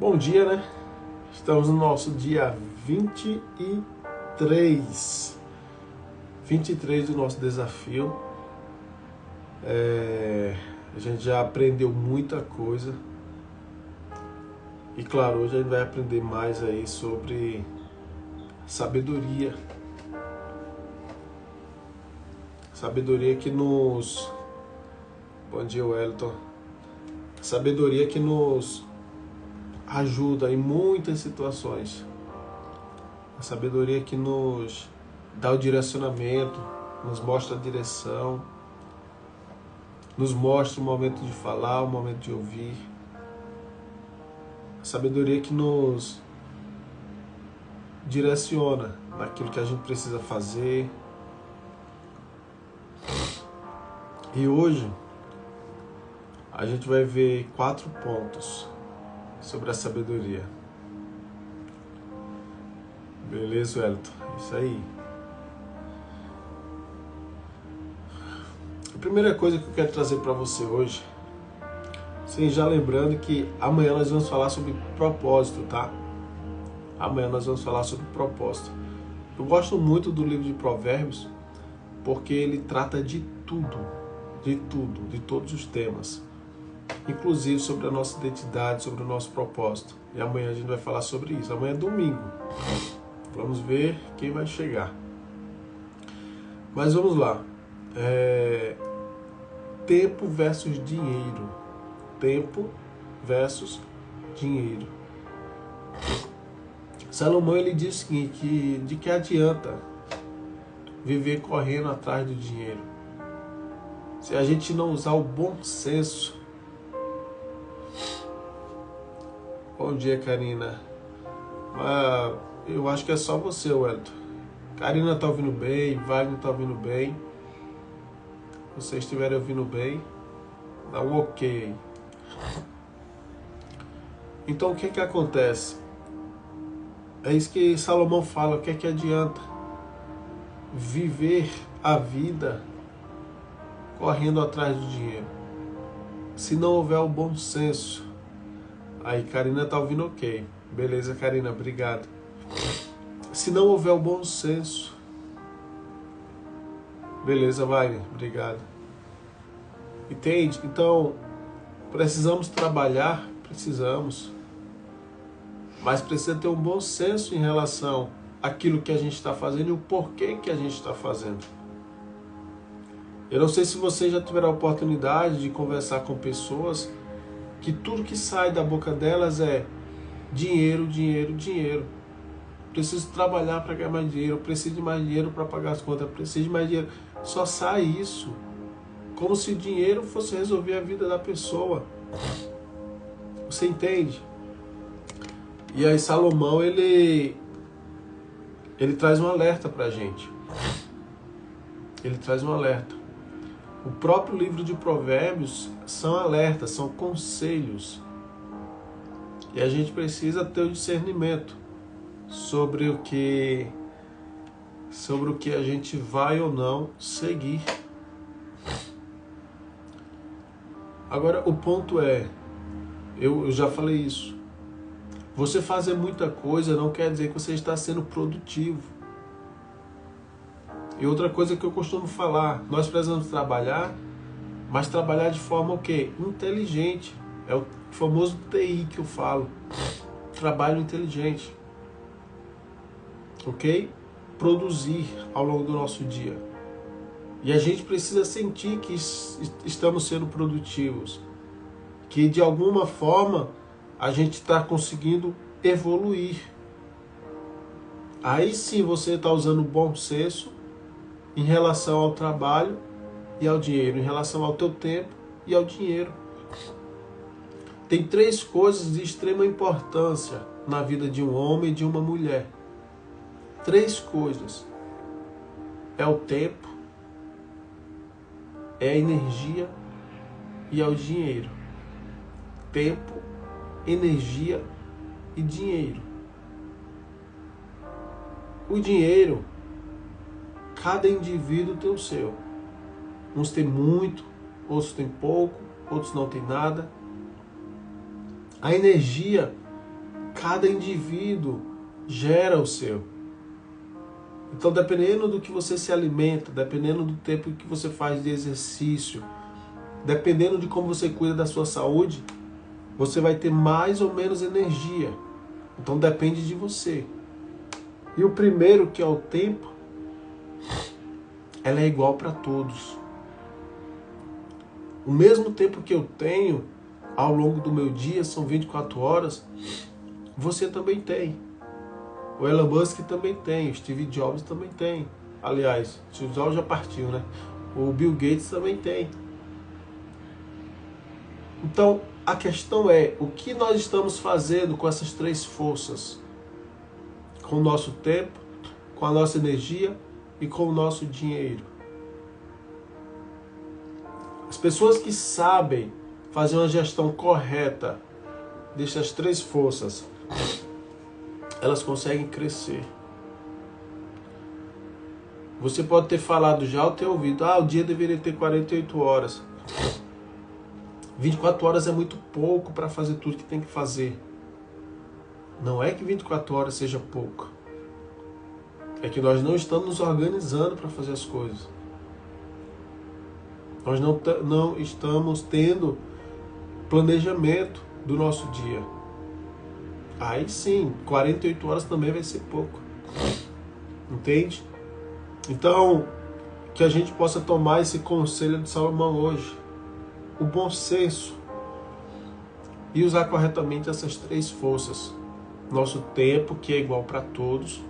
Bom dia, né? Estamos no nosso dia 23. 23 do nosso desafio. A gente já aprendeu muita coisa. E claro, hoje a gente vai aprender mais aí sobre sabedoria. Sabedoria que nos... Bom dia, Wellington. Sabedoria que nos ajuda em muitas situações. A sabedoria que nos dá o direcionamento, nos mostra a direção, nos mostra o momento de falar, o momento de ouvir. A sabedoria que nos direciona naquilo que a gente precisa fazer. E hoje a gente vai ver 4 pontos sobre a sabedoria. Beleza, Wellington? Isso aí. A primeira coisa que eu quero trazer para você hoje, sim, já lembrando que amanhã nós vamos falar sobre propósito, tá? Amanhã nós vamos falar sobre propósito. Eu gosto muito do livro de Provérbios porque ele trata de tudo, de todos os temas. Inclusive sobre a nossa identidade, sobre o nosso propósito. E amanhã a gente vai falar sobre isso. Amanhã é domingo. Vamos ver quem vai chegar. Mas vamos lá. Tempo versus dinheiro. Tempo versus dinheiro. Salomão ele diz o seguinte, que de que adianta viver correndo atrás do dinheiro se a gente não usar o bom senso. Bom dia, Karina. Eu acho que é só você, Wellington. Karina tá ouvindo bem, Wagner tá ouvindo bem. Se vocês estiverem ouvindo bem, dá um ok. Então o que que acontece? É isso que Salomão fala, o que é que adianta viver a vida correndo atrás do dinheiro se não houver o bom senso. Aí, Karina tá ouvindo ok. Beleza, Karina, obrigado. Se não houver o bom senso. Beleza, Wagner, obrigado. Entende? Então, precisamos trabalhar, precisamos. Mas precisa ter um bom senso em relação àquilo que a gente está fazendo e o porquê que a gente está fazendo. Eu não sei se vocês já tiveram a oportunidade de conversar com pessoas que tudo que sai da boca delas é dinheiro, dinheiro, dinheiro. Preciso trabalhar para ganhar mais dinheiro, preciso de mais dinheiro para pagar as contas, preciso de mais dinheiro. Só sai isso. Como se o dinheiro fosse resolver a vida da pessoa. Você entende? E aí Salomão, ele traz um alerta para a gente. Ele traz um alerta. O próprio livro de Provérbios são alertas, são conselhos. E a gente precisa ter o discernimento sobre o que a gente vai ou não seguir. Agora, o ponto é, eu já falei isso, você fazer muita coisa não quer dizer que você está sendo produtivo. E outra coisa que eu costumo falar, nós precisamos trabalhar, mas trabalhar de forma o quê? Inteligente. É o famoso TI que eu falo. Trabalho inteligente. Ok? Produzir ao longo do nosso dia. E a gente precisa sentir que estamos sendo produtivos. Que de alguma forma a gente está conseguindo evoluir. Aí sim você está usando o bom senso em relação ao trabalho e ao dinheiro, em relação ao teu tempo e ao dinheiro. Tem 3 coisas de extrema importância na vida de um homem e de uma mulher. 3 coisas. É o tempo, é a energia e é o dinheiro. Tempo, energia e dinheiro. O dinheiro, cada indivíduo tem o seu. Uns têm muito, outros têm pouco, outros não têm nada. A energia Cada indivíduo gera o seu. Então, dependendo do que você se alimenta, dependendo do tempo que você faz de exercício, dependendo de como você cuida da sua saúde, você vai ter mais ou menos energia. Então, depende de você. E o primeiro, que é o tempo, ela é igual para todos. O mesmo tempo que eu tenho ao longo do meu dia, são 24 horas, você também tem. O Elon Musk também tem, o Steve Jobs também tem. Aliás, o Steve Jobs já partiu, né? O Bill Gates também tem. Então, a questão é, o que nós estamos fazendo com essas três forças? Com o nosso tempo, com a nossa energia e com o nosso dinheiro. As pessoas que sabem fazer uma gestão correta dessas três forças, elas conseguem crescer. Você pode ter falado já ou ter ouvido, o dia deveria ter 48 horas. 24 horas é muito pouco para fazer tudo que tem que fazer. Não é que 24 horas seja pouco. É que nós não estamos nos organizando para fazer as coisas. Nós não estamos tendo planejamento do nosso dia. Aí sim, 48 horas também vai ser pouco. Entende? Então, que a gente possa tomar esse conselho de Salomão hoje. O bom senso. E usar corretamente essas três forças. Nosso tempo, que é igual para todos.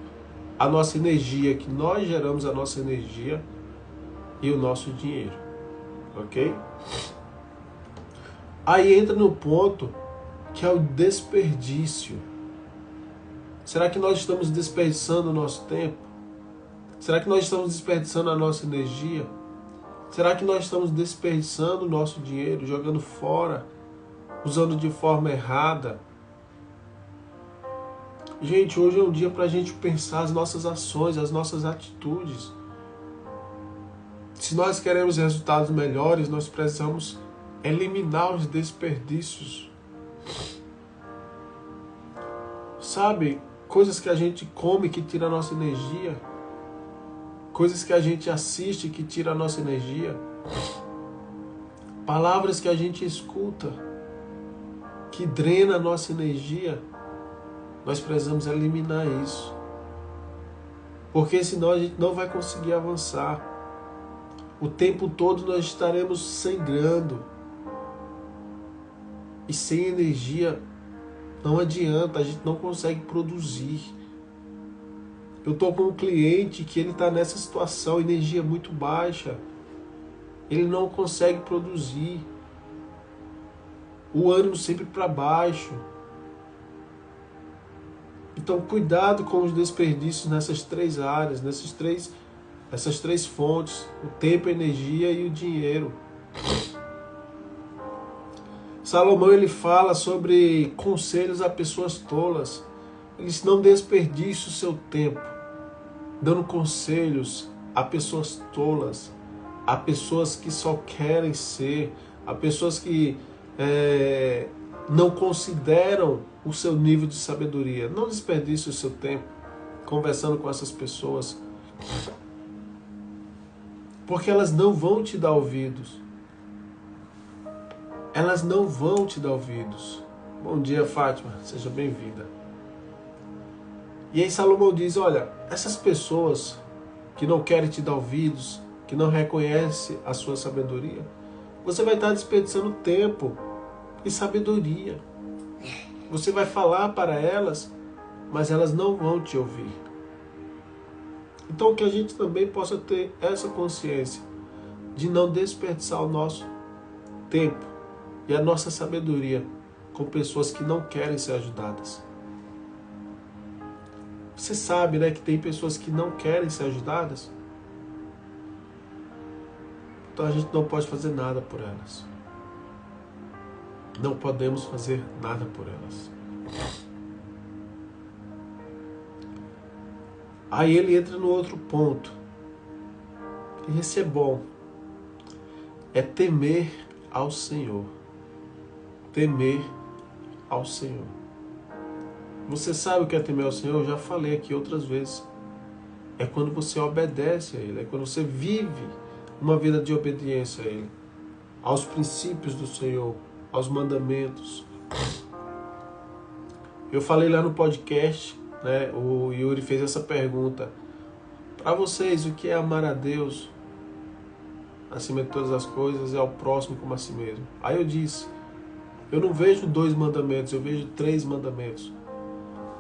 A nossa energia, que nós geramos a nossa energia. E o nosso dinheiro. Ok? Aí entra no ponto que é o desperdício. Será que nós estamos desperdiçando o nosso tempo? Será que nós estamos desperdiçando a nossa energia? Será que nós estamos desperdiçando o nosso dinheiro, jogando fora, usando de forma errada? Gente, hoje é um dia para a gente pensar as nossas ações, as nossas atitudes. Se nós queremos resultados melhores, nós precisamos eliminar os desperdícios. Sabe, coisas que a gente come que tira a nossa energia. Coisas que a gente assiste que tira a nossa energia. Palavras que a gente escuta que drena a nossa energia. Nós precisamos eliminar isso. Porque senão a gente não vai conseguir avançar. O tempo todo nós estaremos sangrando. E sem energia não adianta, a gente não consegue produzir. Eu estou com um cliente que ele está nessa situação, energia muito baixa. Ele não consegue produzir. O ânimo sempre para baixo. Então cuidado com os desperdícios nessas três áreas, essas três fontes, o tempo, a energia e o dinheiro. Salomão ele fala sobre conselhos a pessoas tolas. Ele diz, não desperdice o seu tempo dando conselhos a pessoas tolas, a pessoas que só querem ser, a pessoas que não consideram o seu nível de sabedoria. Não desperdice o seu tempo conversando com essas pessoas, porque elas não vão te dar ouvidos. Elas não vão te dar ouvidos. Bom dia, Fátima. Seja bem-vinda. E aí Salomão diz, olha, essas pessoas que não querem te dar ouvidos, que não reconhecem a sua sabedoria, você vai estar desperdiçando tempo e sabedoria. Você vai falar para elas, mas elas não vão te ouvir. Então que a gente também possa ter essa consciência de não desperdiçar o nosso tempo e a nossa sabedoria com pessoas que não querem ser ajudadas. Você sabe, né, que tem pessoas que não querem ser ajudadas? Então a gente não pode fazer nada por elas. Não podemos fazer nada por elas. Aí ele entra no outro ponto. E esse é bom. É temer ao Senhor. Temer ao Senhor. Você sabe o que é temer ao Senhor? Eu já falei aqui outras vezes. É quando você obedece a Ele, é quando você vive uma vida de obediência a Ele, aos princípios do Senhor, aos mandamentos. Eu falei lá no podcast, né, o Yuri fez essa pergunta. Para vocês, o que é amar a Deus acima de todas as coisas e ao próximo como a si mesmo? Aí eu disse, eu não vejo 2 mandamentos, eu vejo 3 mandamentos.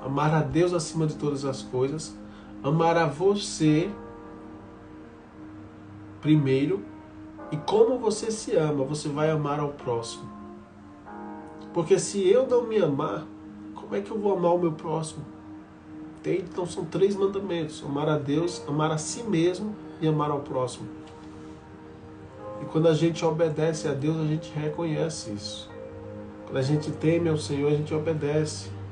Amar a Deus acima de todas as coisas, amar a você primeiro, e como você se ama, você vai amar ao próximo. Porque se eu não me amar, como é que eu vou amar o meu próximo? Entende? Então são 3 mandamentos: amar a Deus, amar a si mesmo e amar ao próximo. E quando a gente obedece a Deus, a gente reconhece isso. Quando a gente teme ao Senhor, a gente obedece.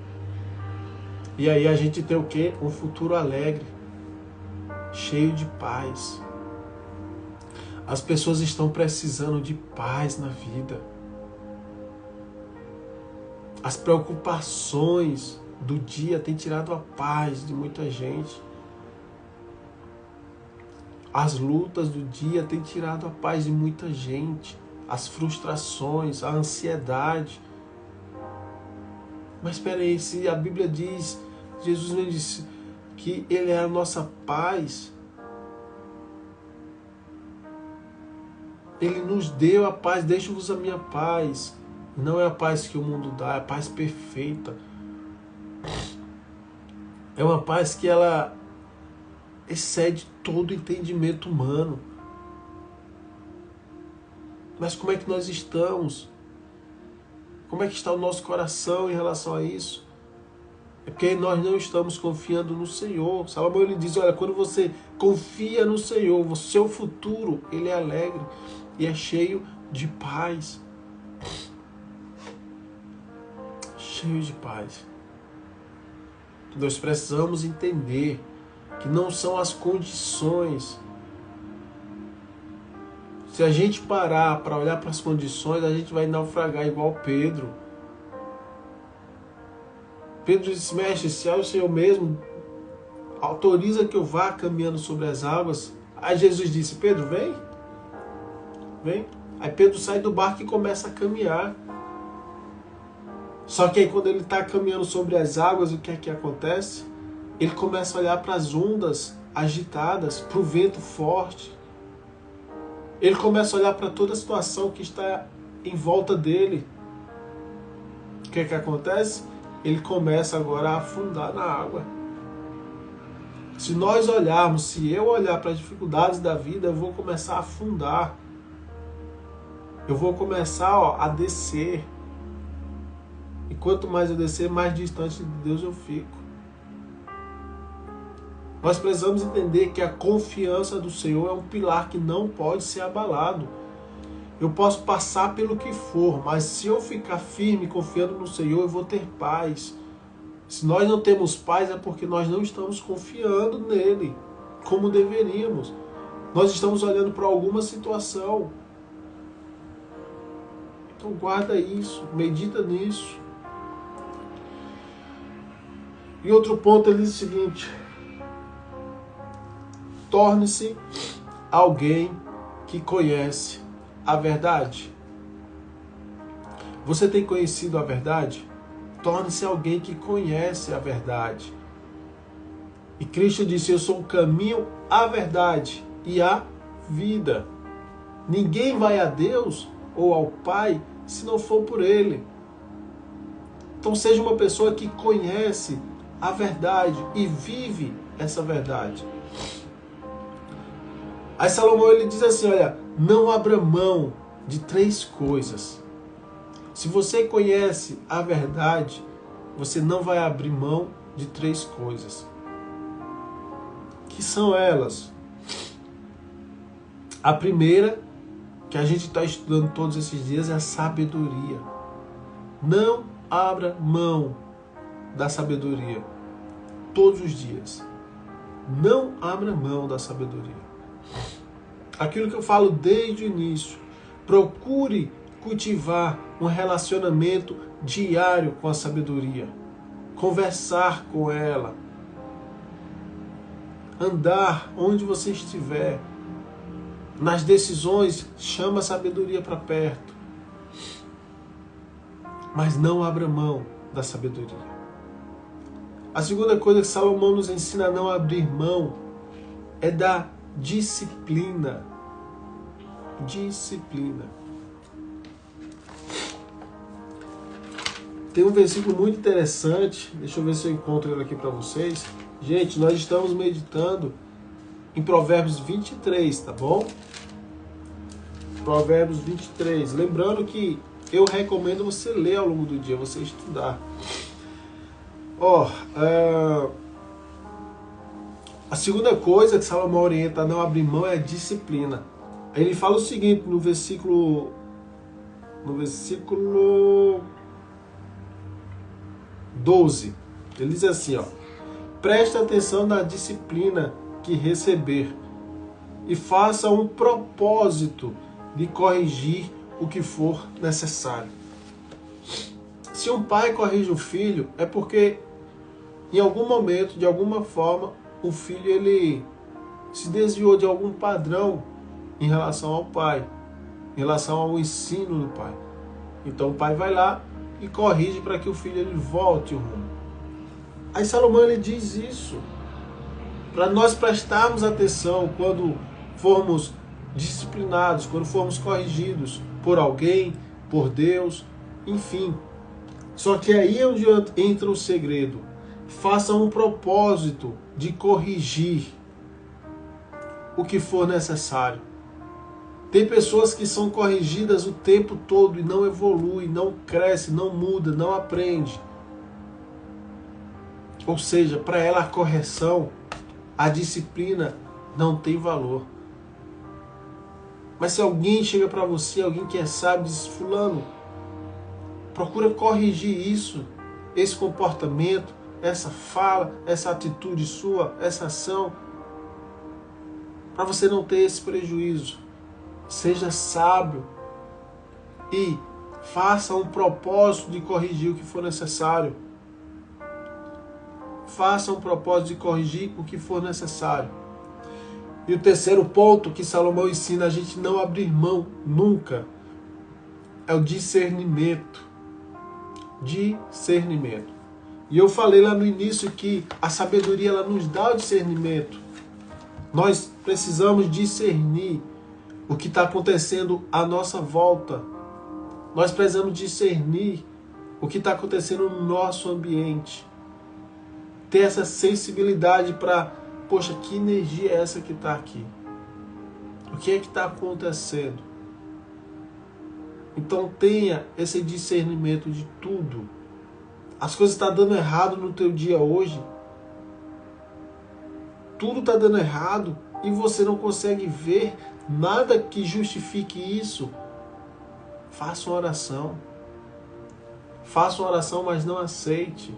E aí a gente tem o quê? Um futuro alegre, cheio de paz. As pessoas estão precisando de paz na vida. As preocupações do dia têm tirado a paz de muita gente. As lutas do dia têm tirado a paz de muita gente. As frustrações, a ansiedade. Mas espera aí, se a Bíblia diz, Jesus me disse que Ele é a nossa paz, Ele nos deu a paz, deixo-vos a minha paz. Não é a paz que o mundo dá, é a paz perfeita. É uma paz que ela excede todo entendimento humano. Mas como é que nós estamos? Como é que está o nosso coração em relação a isso? É porque nós não estamos confiando no Senhor. Salomão ele diz, olha, quando você confia no Senhor, o seu futuro ele é alegre e é cheio de paz. Cheio de paz. Nós precisamos entender que não são as condições. Se a gente parar para olhar para as condições, a gente vai naufragar igual Pedro. Pedro disse, mestre, se é o Senhor mesmo, autoriza que eu vá caminhando sobre as águas. Aí Jesus disse, Pedro, vem. Vem. Aí Pedro sai do barco e começa a caminhar. Só que aí quando ele está caminhando sobre as águas, o que é que acontece? Ele começa a olhar para as ondas agitadas, para o vento forte. Ele começa a olhar para toda a situação que está em volta dele. O que é que acontece? Ele começa agora a afundar na água. Se nós olharmos, se eu olhar para as dificuldades da vida, eu vou começar a afundar. Eu vou começar a descer. E quanto mais eu descer, mais distante de Deus eu fico. Nós precisamos entender que a confiança do Senhor é um pilar que não pode ser abalado. Eu posso passar pelo que for, mas se eu ficar firme confiando no Senhor, eu vou ter paz. Se nós não temos paz, é porque nós não estamos confiando nele como deveríamos. Nós estamos olhando para alguma situação. Então guarda isso, medita nisso. E outro ponto ele diz o seguinte: torne-se alguém que conhece a verdade. Você tem conhecido a verdade? Torne-se alguém que conhece a verdade. E Cristo disse, eu sou o caminho, a verdade e a vida. Ninguém vai a Deus ou ao Pai se não for por Ele. Então seja uma pessoa que conhece a verdade e vive essa verdade. Aí Salomão ele diz assim, olha, não abra mão de 3 coisas. Se você conhece a verdade, você não vai abrir mão de 3 coisas. Que são elas? A primeira, que a gente está estudando todos esses dias, é a sabedoria. Não abra mão da sabedoria. Todos os dias. Não abra mão da sabedoria. Aquilo que eu falo desde o início. Procure cultivar um relacionamento diário com a sabedoria. conversar com ela, andar onde você estiver. Nas decisões, chama a sabedoria para perto. Mas não abra mão da sabedoria. A segunda coisa que Salomão nos ensina a não abrir mão é da disciplina. Disciplina. Tem um versículo muito interessante, deixa eu ver se eu encontro ele aqui para vocês. Gente, nós estamos meditando em Provérbios 23, tá bom? Provérbios 23. Lembrando que eu recomendo você ler ao longo do dia, você estudar. A segunda coisa que Salomão orienta a não abrir mão é a disciplina. Ele fala o seguinte no versículo 12. Ele diz assim, preste atenção na disciplina que receber e faça um propósito de corrigir o que for necessário. Se um pai corrige o filho, é porque em algum momento, de alguma forma, o filho ele se desviou de algum padrão em relação ao pai, em relação ao ensino do pai. Então o pai vai lá e corrige para que o filho ele volte o rumo. Aí Salomão ele diz isso para nós prestarmos atenção quando formos disciplinados, quando formos corrigidos por alguém, por Deus, enfim. Só que aí é onde entra o segredo. Faça um propósito de corrigir o que for necessário. Tem pessoas que são corrigidas o tempo todo e não evolui, não cresce, não muda, não aprende. Ou seja, para ela a correção, a disciplina não tem valor. Mas se alguém chega para você, alguém que é sábio, diz: fulano, procura corrigir isso, esse comportamento, essa fala, essa atitude sua, essa ação, para você não ter esse prejuízo. Seja sábio e faça um propósito de corrigir o que for necessário. Faça um propósito de corrigir o que for necessário. E o terceiro ponto que Salomão ensina a gente não abrir mão nunca é o discernimento. Discernimento. E eu falei lá no início que a sabedoria ela nos dá o discernimento. Nós precisamos discernir o que está acontecendo à nossa volta. Nós precisamos discernir o que está acontecendo no nosso ambiente. Ter essa sensibilidade para, poxa, que energia é essa que está aqui? O que é que está acontecendo? Então tenha esse discernimento de tudo. As coisas estão dando errado no teu dia hoje. Tudo está dando errado e você não consegue ver nada que justifique isso. Faça uma oração. Faça uma oração, mas não aceite.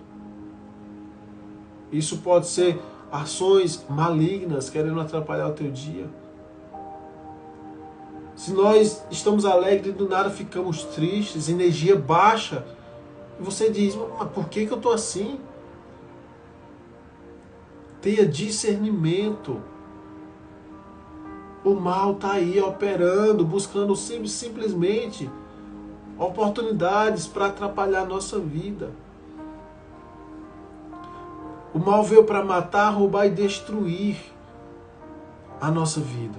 Isso pode ser ações malignas querendo atrapalhar o teu dia. Se nós estamos alegres e do nada ficamos tristes, energia baixa, e você diz: mas por que eu estou assim? Tenha discernimento. O mal está aí operando, buscando simplesmente oportunidades para atrapalhar a nossa vida. O mal veio para matar, roubar e destruir a nossa vida.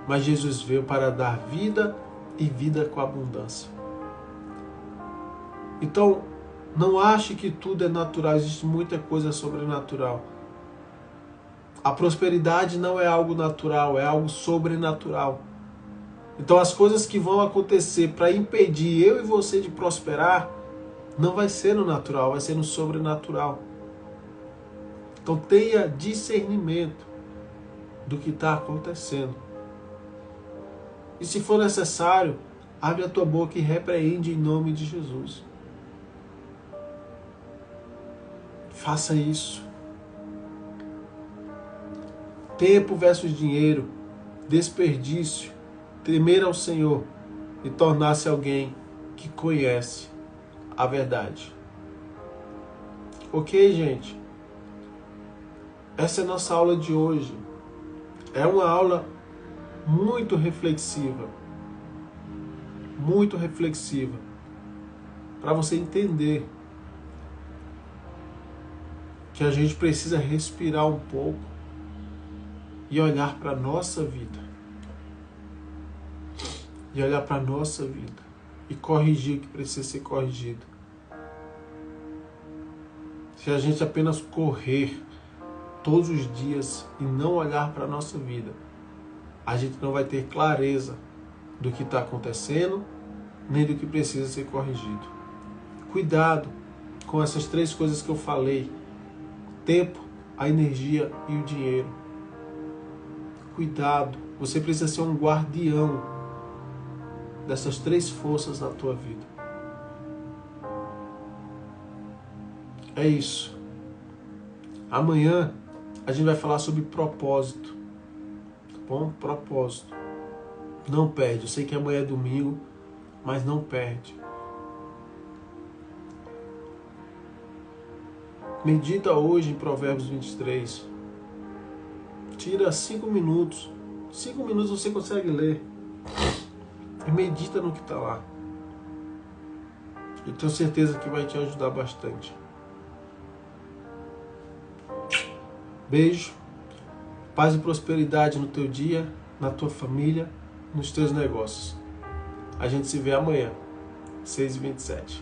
Mas Jesus veio para dar vida e vida com abundância. Então, não ache que tudo é natural, existe muita coisa sobrenatural. A prosperidade não é algo natural, é algo sobrenatural. Então as coisas que vão acontecer para impedir eu e você de prosperar, não vai ser no natural, vai ser no sobrenatural. Então tenha discernimento do que está acontecendo. E se for necessário, abre a tua boca e repreende em nome de Jesus. Faça isso. Tempo versus dinheiro, desperdício, temer ao Senhor e tornar-se alguém que conhece a verdade. Ok, gente? Essa é a nossa aula de hoje. É uma aula muito reflexiva. Muito reflexiva. Para você entender que a gente precisa respirar um pouco e olhar para a nossa vida. E olhar para a nossa vida. E corrigir o que precisa ser corrigido. Se a gente apenas correr todos os dias e não olhar para a nossa vida, a gente não vai ter clareza do que está acontecendo, nem do que precisa ser corrigido. Cuidado com essas 3 coisas que eu falei: o tempo, a energia e o dinheiro. Cuidado, você precisa ser um guardião dessas 3 forças na tua vida. É isso. Amanhã a gente vai falar sobre propósito. Tá bom? Propósito. Não perde. Eu sei que amanhã é domingo, mas não perde. Medita hoje em Provérbios 23. Tira 5 minutos. 5 minutos você consegue ler. E medita no que está lá. Eu tenho certeza que vai te ajudar bastante. Beijo. Paz e prosperidade no teu dia, na tua família, nos teus negócios. A gente se vê amanhã, 6h27.